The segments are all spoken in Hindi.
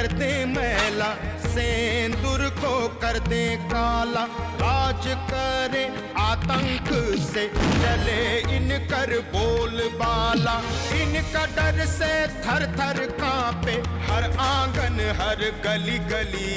कर दे मैला, सेंदूर को कर दे काला। राज करे आतंक से चले इनकर बोलबाला। इनका डर से थर थर कांपे हर आंगन हर गली गली।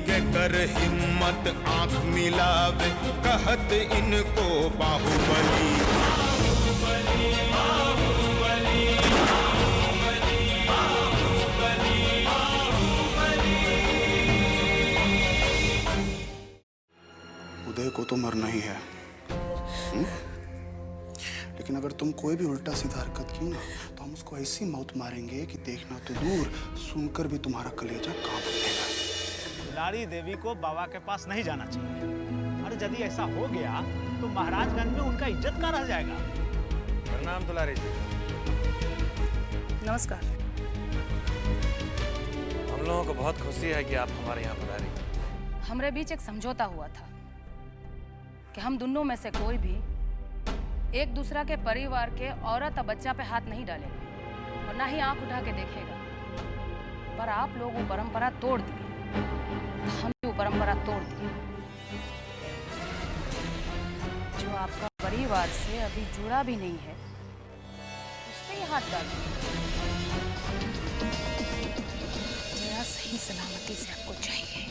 के कर हिम्मत आंख मिलावे कहत इनको बाहुबली। बाहुबली बाहुबली बाहुबली बाहुबली। उदय को तो मरना ही है, लेकिन अगर तुम कोई भी उल्टा सीधा हरकत की ना तो हम उसको ऐसी मौत मारेंगे कि देखना तो दूर, सुनकर भी तुम्हारा कलेजा कांप उठेगा। दुलारी देवी को बाबा के पास नहीं जाना चाहिए, और यदि ऐसा हो गया तो महाराजगंज में उनका इज्जत का रह जाएगा। प्रणाम दुलारी जी। नमस्कार। हम लोगों को बहुत खुशी है कि आप हमारे यहाँ पधारी। हमारे बीच एक समझौता हुआ था कि हम दोनों में से कोई भी एक दूसरा के परिवार के औरत और बच्चा पे हाथ नहीं डालेगा और ना ही आंख उठा के देखेगा। पर आप लोग वो परंपरा तोड़ दिए, हम भी वो परंपरा तोड़ दिए। जो आपका परिवार से अभी जुड़ा भी नहीं है उस पे ही हाथ डाल दिए। जरा सही सलामती से आपको चाहिए।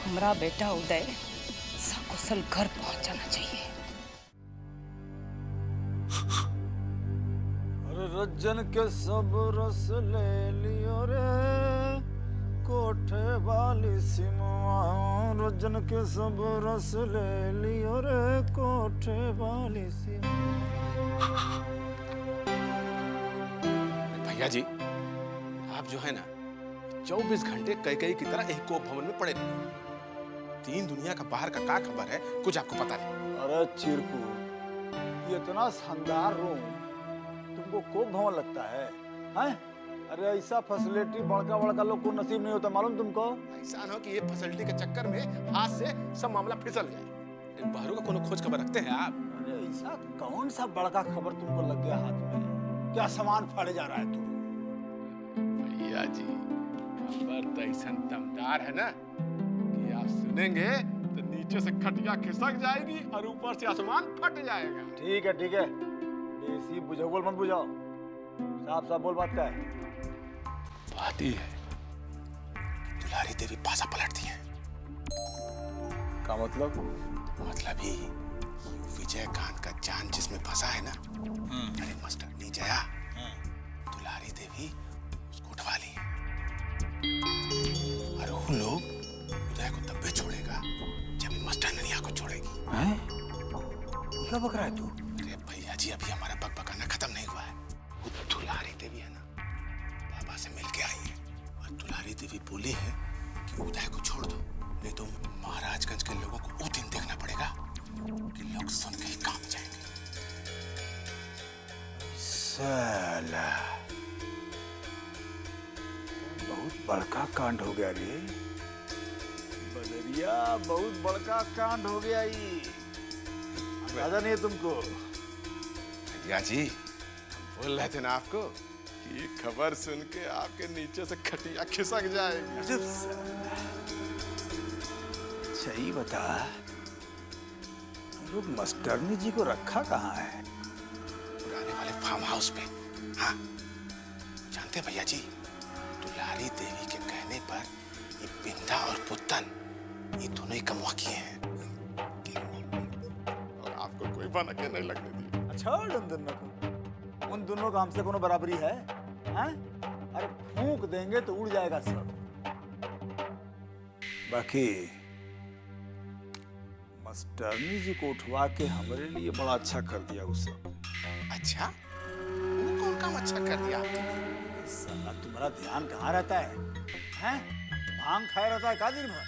हमारा बेटा उदय सकुशल घर पहुंचाना चाहिए। अरे रज्जन के सब रस ले लियो रे कोठे वाली सिमवा। रज्जन के सब रस ले लियो रे कोठे वाली सिमवा। भैया जी, आप जो है ना 24 घंटे कई की तरह एक कोप भवन में पड़े रहे। तीन दुनिया का बाहर का खबर है, कुछ आपको पता नहीं। अरे चिरकू, ये इतना शानदार रूम तुमको कोप भवन लगता है, हैं? अरे ऐसा फैसिलिटी बड़का बड़का लोग को नसीब नहीं होता, मालूम तुमको? ऐसा ना हो कि ये फैसिलिटी के चक्कर में हाथ से सब मामला फिसल जाए। बाहरों का कोनो खोज खबर रखते हैं आप? अरे ऐसा कौन सा बड़का खबर तुमको लग गया हाथ में? क्या सामान फाड़े जा रहा है तू? भैया जी, खबर तो ऐसा दमदार है ना कि आप सुनेंगे तो नीचे से खटिया खिसक जाएगी और ऊपर से आसमान फट जाएगा। ठीक है बेसी बुझाओ मत बुझाओ, साफ साफ बोल बात क्या है। बात ही है दुलारी देवी पासा पलटती है। का मतलब? मतलब ही विजयकांत का जान जिसमें फंसा है ना, अरे मास्टरनी जया, दुलारी देवी उसको उठवा ली है। और वो लोग उदय को तब भी छोड़ेगा जब मास्टरनिया को छोड़ेगी। क्या बक रहा है तू? अरे भैया जी, अभी हमारा बकबकाना खत्म नहीं हुआ है। दुलारी देवी है ना, बाबा से मिल के आई है और दुलारी देवी बोली है कि उदय को छोड़ दो, नहीं तो महाराजगंज के लोगों को वो दिन देखना पड़ेगा कि लोग सुन के ही कांप जाएंगे। साला, बहुत बड़का कांड हो गया रे बदरिया, बहुत बड़का कांड हो गया। ये अंदाजा नहीं है तुमको? भैया जी, हम बोल रहे थे ना आपको कि ये खबर सुन के आपके नीचे से खटिया खिसक जाएगी। सही बता, लोग मास्टरनी जी को रखा कहाँ है? पुराने वाले फार्म हाउस पे। हाँ, जानते भैया जी, दुलारी देवी के कहने पर ये बिंदा और पुत्तन, ये दोनों ही कमवा किए हैं और आपको कोई बना के नहीं लगने दिया। अच्छा, उन दोनों का हमसे कोनो बराबरी है? हैं? अरे फूंक देंगे तो उड़ जाएगा सब। बाकी मास्टरनी जी को उठवा के हमारे लिए बड़ा अच्छा कर दिया उस सब। अच्छा, वो कौन काम अच्छा कर दिया आपके लिए? साला, तुम्हारा ध्यान कहाँ रहता है? हैं? भांग खाया रहता है का दिन भर?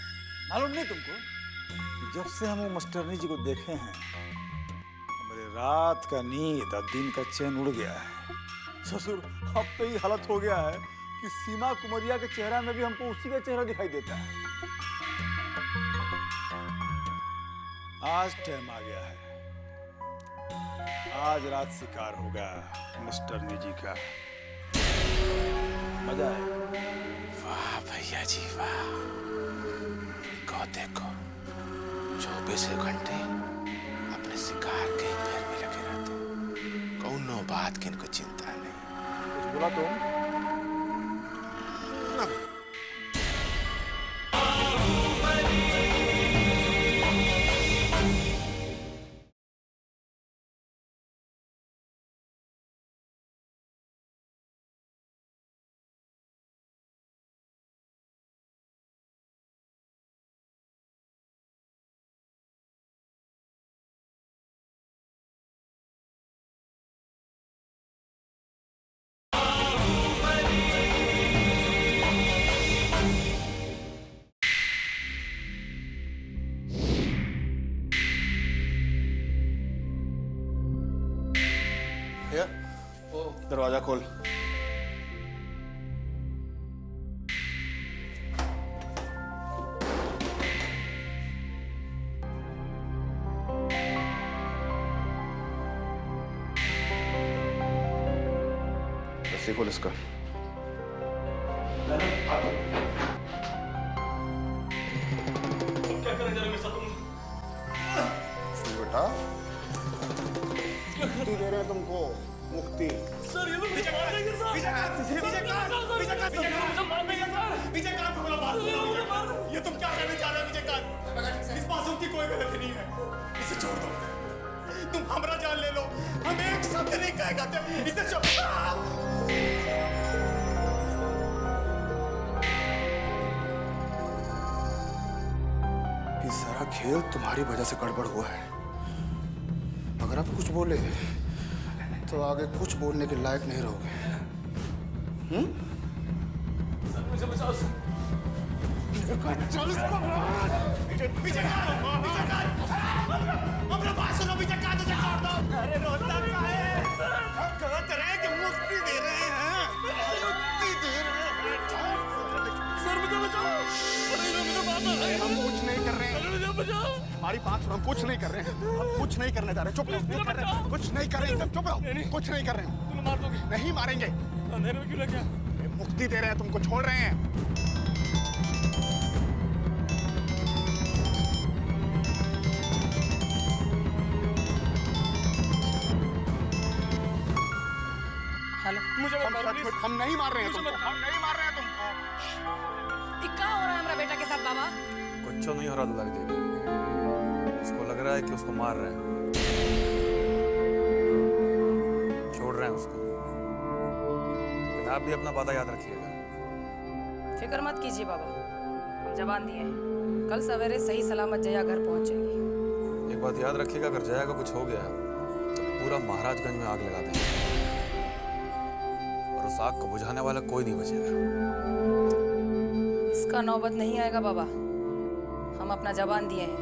मालूम नहीं तुमको? जब से हम वो मास्टरनी जी को देखे हैं, हमारे रात का नींद और दिन का चैन उड़ गया है। ससुर, अब तो ये हालत हो गया है कि सीमा कुमरिया के चेहरा में भी हमको उसी का चेहरा दिखाई देता है। आज टाइम आ गया है, आज रात शिकार होगा मास्टरनी जी का। मजा आएगा। वाह जी वाह। को देखो 24 घंटे अपने शिकार के ही पैर में लगे रहते, कौनो बात की इनको चिंता नहीं। कुछ बोला तुम? भैया वो दरवाजा खोल। रस्सी खोल इसका। क्या करने जा रहे हो मेरे साथ तुम? बेटा मुक्ति दे रहे हैं तुमको, मुक्ति। सर ये लोग मुझे मार देंगे सर। ये तुम क्या करने जा रहे हो विजयकांत? इस मासूम की कोई गलती नहीं है, इसे छोड़ दो। तुम हमारा जान ले लो, हम एक शब्द नहीं कहेगा, इसे छोड़। ये सारा खेल तुम्हारी वजह से गड़बड़ हुआ है। अगर आप कुछ बोले तो आगे कुछ बोलने के लायक नहीं रहोगे। मुझे बचाओ सर। चल इसको मार। विजयकांत, अपना बात सुनो विजयकांत, उसे छोड़ दो। अरे रोता क्या है? हम कहते रहे कि मुक्ति दे रहे हैं, मुक्ति दे रहे हैं। सर मुझे बचाओ। हम कुछ नहीं कर रहे हैं। हमारी बात सुनो, हम कुछ नहीं कर रहे हैं। हम कुछ नहीं करने जा रहे। चुप रहो। कुछ नहीं कर रहे हैं। चुप रहो। कुछ नहीं कर रहे हैं। तुम मार दोगे? नहीं मारेंगे। अंधेरे में क्यों लग गया? मुक्ति दे रहे हैं, तुमको छोड़ रहे हैं। हेलो, मुझे मत मारो प्लीज। हम नहीं मार रहे हैं तुमको। मुझे हम नहीं मार रहे हैं तुमको। ये क्या हो रहा है हमारा बेटा के साथ बाबा? कुछ नहीं हो रहा दुलारी देवी, उसको लग रहा है कि उसको मार रहे हैं, छोड़ रहे हैं उसको। लेकिन आप भी अपना वादा याद रखिएगा। फिक्र मत कीजिए बाबा, जवान दिए हैं। कल सवेरे सही सलामत जया घर पहुंच जाएगी। एक बात याद रखिएगा, अगर जया को कुछ हो गया तो पूरा महाराजगंज में आग लगा देंगे और उस आग को बुझाने वाला कोई नहीं बचेगा। इसका नौबत नहीं आएगा बाबा, हम अपना जबान दिए हैं।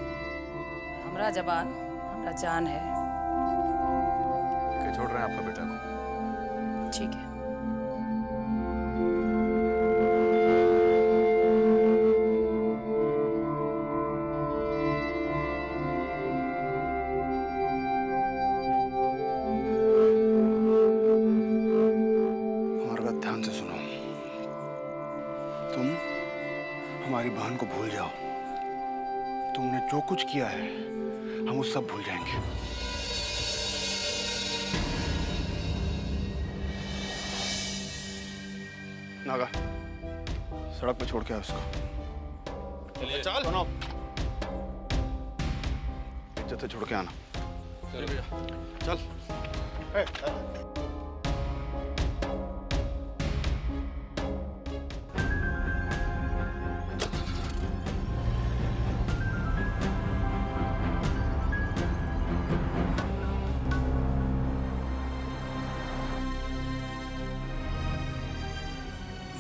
हमारा जबान हमारा जान है। छोड़ रहे हैं आपका बेटा को। ठीक है। हमारी बात ध्यान से सुनो। तुम हमारी बहन को भूल जाओ। तुमने जो कुछ किया है हम वो सब भूल जाएंगे। नागा, सड़क पे छोड़ के आओ उसको। चल। सुनो, इज्जत से छोड़ के आना। चल। ए,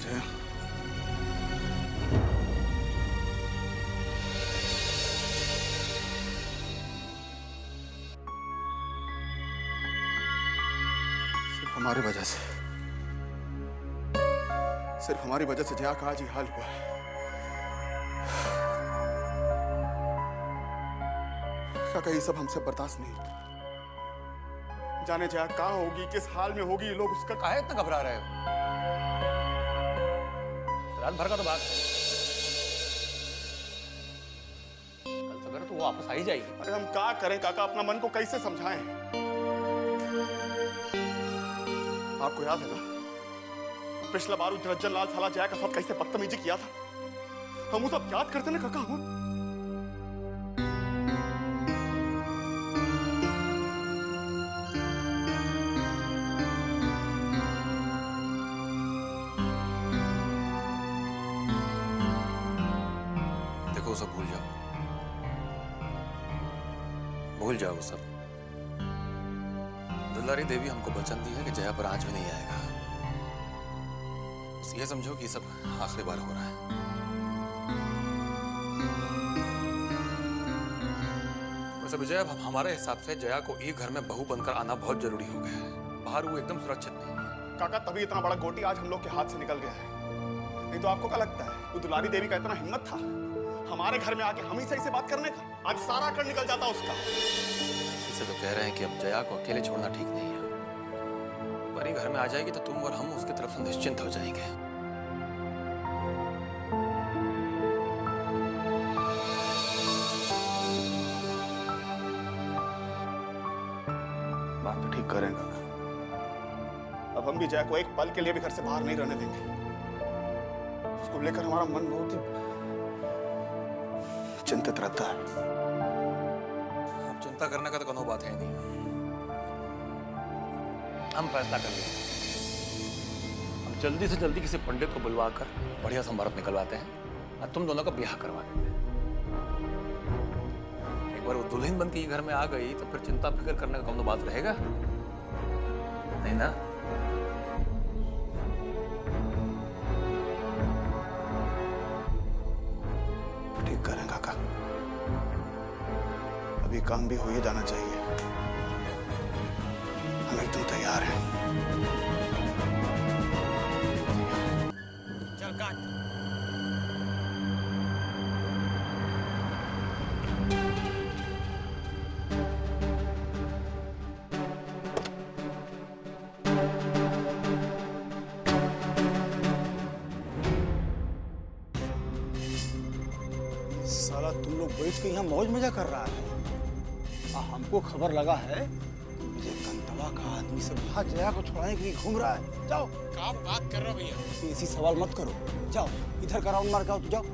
जया, सिर्फ हमारी वजह से, सिर्फ हमारी वजह से जया का आज ये हाल हुआ है। काका, ये सब हमसे बर्दाश्त नहीं होता। जाने जया कहाँ होगी, किस हाल में होगी, लोग उसका काहे इतना घबरा रहे हो? रात भर का तो बात है। वापस आ ही जाएगी। अरे हम क्या करें काका, अपना मन को कैसे समझाएं? आपको याद है ना पिछला बार रंजन लाल साला जया का साथ कैसे बदतमीजी किया था? हम वो सब याद करते ना काका। हम देखो सब भूल जाओ, भूल जाओ वो सब। दुलारी देवी हमको वचन दी है कि जया पर आंच भी नहीं आएगा। बस ये समझो कि सब आखिरी बार हो रहा है। वैसे विजय, अब हमारे हिसाब से जया को एक घर में बहू बनकर आना बहुत जरूरी हो गया है। बाहर वो एकदम सुरक्षित नहीं है। काका तभी इतना बड़ा गोटी आज हम लोग के हाथ से निकल गया है। नहीं तो आपको क्या लगता है वो दुलारी देवी का इतना हिम्मत था हमारे घर में आके हम ही से बात करने का? आज सारा कर निकल जाता उसका। इसे तो कह रहे हैं कि अब जया को अकेले छोड़ना ठीक नहीं है। बड़ी घर में आ जाएगी तो तुम और हम उसकी तरफ से निश्चिंत हो जाएंगे। बात तो ठीक करें काका। अब हम भी जया को एक पल के लिए भी घर से बाहर नहीं रहने देंगे। उसको लेकर हमारा मन बहुत ही चिंतित रहता है। अब चिंता करने का तो कोनो बात है नहीं। हम फैसला कर लेंगे। हम जल्दी से जल्दी किसी पंडित को बुलवाकर बढ़िया सा मुहूर्त निकलवाते हैं और तुम दोनों का ब्याह करवा देते हैं। एक बार वो दुल्हन बन के घर में आ गई तो फिर चिंता फिक्र करने का कोनो बात रहेगा नहीं ना? ठीक करें काका। अभी काम भी हो ही जाना चाहिए। हम एकदम तैयार हैं। चल काट। साला तुम लोग बैठ के यहाँ मौज मजा कर रहा है। हमको खबर लगा है मुझे कंतवा का आदमी से वहां जया को छुड़ाने के लिए घूम रहा है। जाओ। क्या बात कर रहे हो भैया? ऐसी सवाल मत करो। जाओ इधर का राउंड मार के आओ। तो जाओ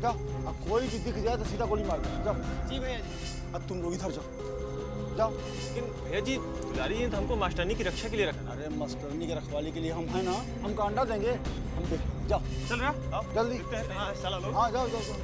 जाओ। अब कोई भी दिख जाए तो सीधा गोली मार दो। जाओ। जी भैया जी। अब तुम लोग इधर जाओ। जाओ। लेकिन भैया जी दुलारी ने तो हमको मास्टरनी की रक्षा के लिए रखा। अरे मास्टरनी के रखवाली के लिए हम हैं ना। हमको अंडा देंगे। हम देख। जाओ चल रहा जल्दी। हाँ चलो लोग। हाँ जाओ जाओ जाओ।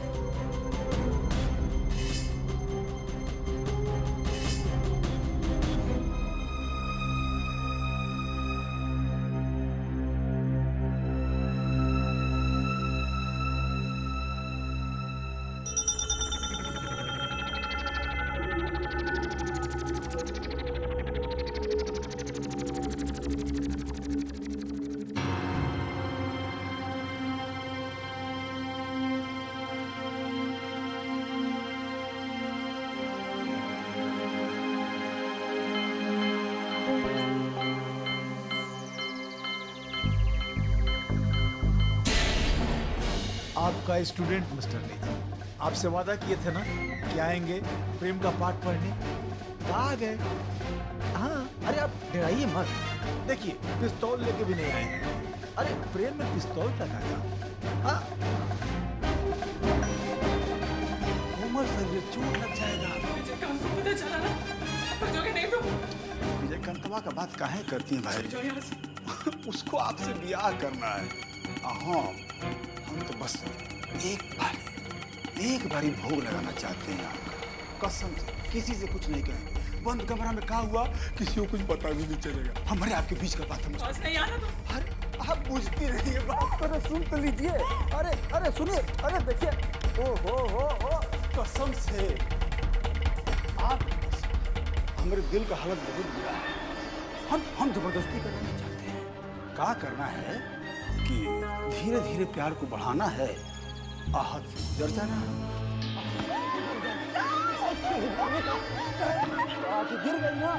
आपका स्टूडेंट मिस्टर नेता आपसे वादा किए थे ना कि आएंगे प्रेम का पाठ पढ़ने। आ गए। हाँ अरे आप डराइए मत। देखिए पिस्तौल लेके भी नहीं आए हैं। अरे प्रेम में पिस्तौल लगा था। हाँ उम्र से ये चोट लग जाएगा। पता चला ना नहीं तो विजय कंतवा का बात काहे करती हैं भाई? उसको आपसे ब्याह करना है। हाँ हम तो बस एक बारी भोग लगाना चाहते हैं आपका। कसम से किसी से कुछ नहीं कहेंगे। बंद कमरा में क्या हुआ किसी को कुछ पता भी नहीं चलेगा। हमारे आपके बीच का बात हम नहीं आना तो। अरे आप बुझती नहीं है बात। अरे सुन तो लीजिए। अरे सुनिए। अरे देखिए ओ हो कसम से आप हमारे दिल का हालत बहुत बुरा है। हम जबरदस्ती करना चाहते हैं। क्या करना है कि धीरे धीरे प्यार को बढ़ाना है। आहत से गुजर जाना। गिर गई ना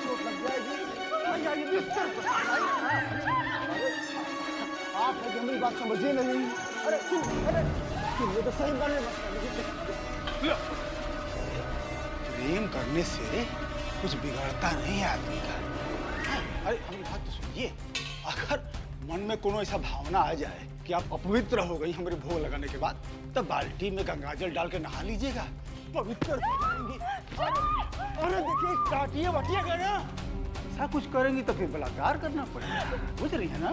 चोट लग जाएगी। आप मेरी बात समझिए नहीं। अरे ये तो सही बात है। प्रेम करने से कुछ बिगड़ता नहीं है आदमी का। अरे मेरी बात तो सुनिए, अगर मन में कोनो ऐसा भावना आ जाए कि आप अपवित्र हो गई हमारे भोग लगाने के बाद, तब बाल्टी में गंगाजल डाल के नहा लीजिएगा, पवित्र हो जाएंगी। अरे देखिए टाटिया बटिया का ना, ऐसा कुछ करेंगी तो फिर बलात्कार करना पड़ेगा, बुझ रही है ना?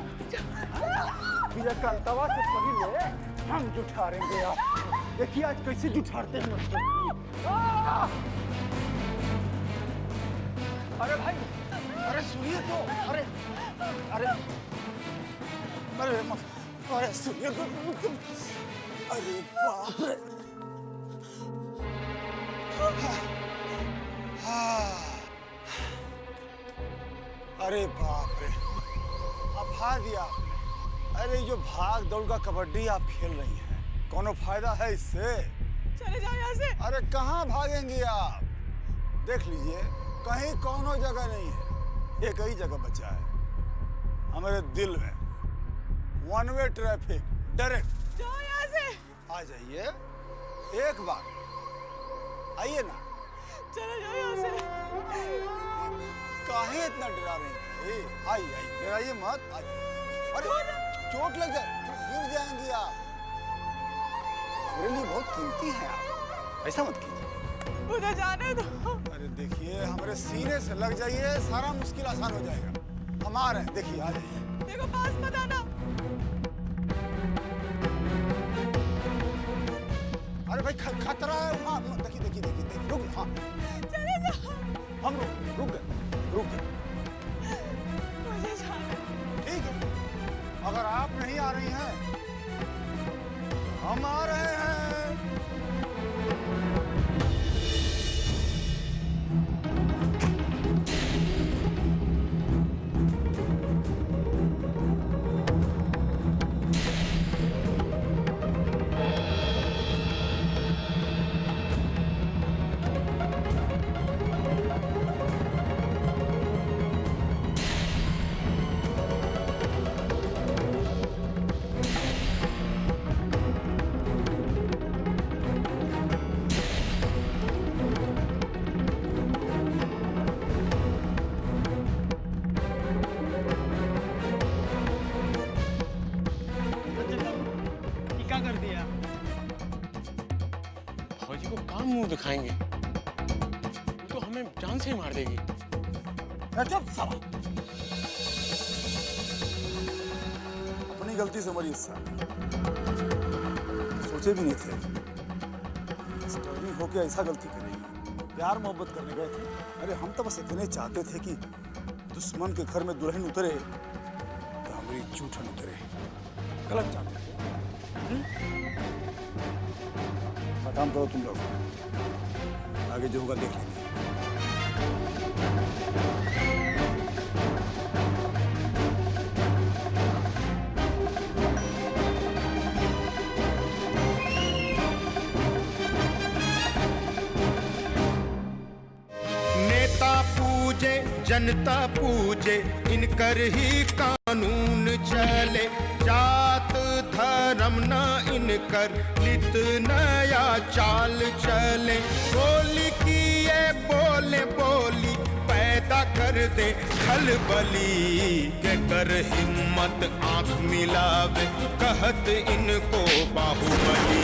फिर कंतवा से पहले हम जुठारेंगे आप। देखिए आज कैसे जुठारते हैं। अरे भाई, अरे सुनिए तो, अरे अरे अरे अरे सुनिए तो, अरे बाप रे। अरे बाप रे, अब भाग दिया। अरे जो भाग दौड़ का कबड्डी आप खेल रही हैं, कोनो फायदा है इससे? चले जाओ यहाँ से। अरे कहाँ भागेंगी आप? देख लीजिए कहीं कोनो जगह नहीं है, एक ही जगह बचा है हमारे दिल में, वन वे ट्रैफिक, डायरेक्ट। जाओ यहाँ से। आ जाइए, एक बार आइए ना। चले जाओ यहाँ से। काहे इतना डरा रही हैं? आइए आइए, डराइए मत, आइए। अरे चोट लग जाए, गिर जाएंगी आप, मेरे लिए बहुत कीमती है आप, ऐसा मत कीजिए। मुझे जाने दो। अरे देखिए हमारे सीने से लग जाइए, सारा मुश्किल आसान हो जाएगा। हम आ रहे हैं, देखिए आ जाइए। देखो पास मत आना। अरे भाई खतरा है वहाँ, देखिए देखिए देखिए देखिए, रुक, हाँ चले जाओ। हम रुक गए। मुझे जाने दो। ठीक है, अगर आप नहीं आ रही हैं, हम आ रहे हैं। फौजी को काम मुंह दिखाएंगे, वो तो हमें जान से ही मार देगी। चुप साला, अपनी गलती से मरी इससे, सोचे भी नहीं थे स्टर्लिंग होके ऐसा गलती करेगी। प्यार मोहब्बत करने गए थे, अरे हम तो बस इतने चाहते थे कि दुश्मन के घर में दुल्हन उतरे तो हमारी जूठन उतरे, गलत चाहते थे। काम करो तुम लोग, आगे जो होगा देख लेंगे। नेता पूजे जनता पूजे, इनकर ही कानून चले, जात धर्म न इनकर लित नया चाल चले। बोली की ये बोले बोली पैदा कर दे खलबली, के कर हिम्मत आंख मिलावे कहत इनको बाहुबली।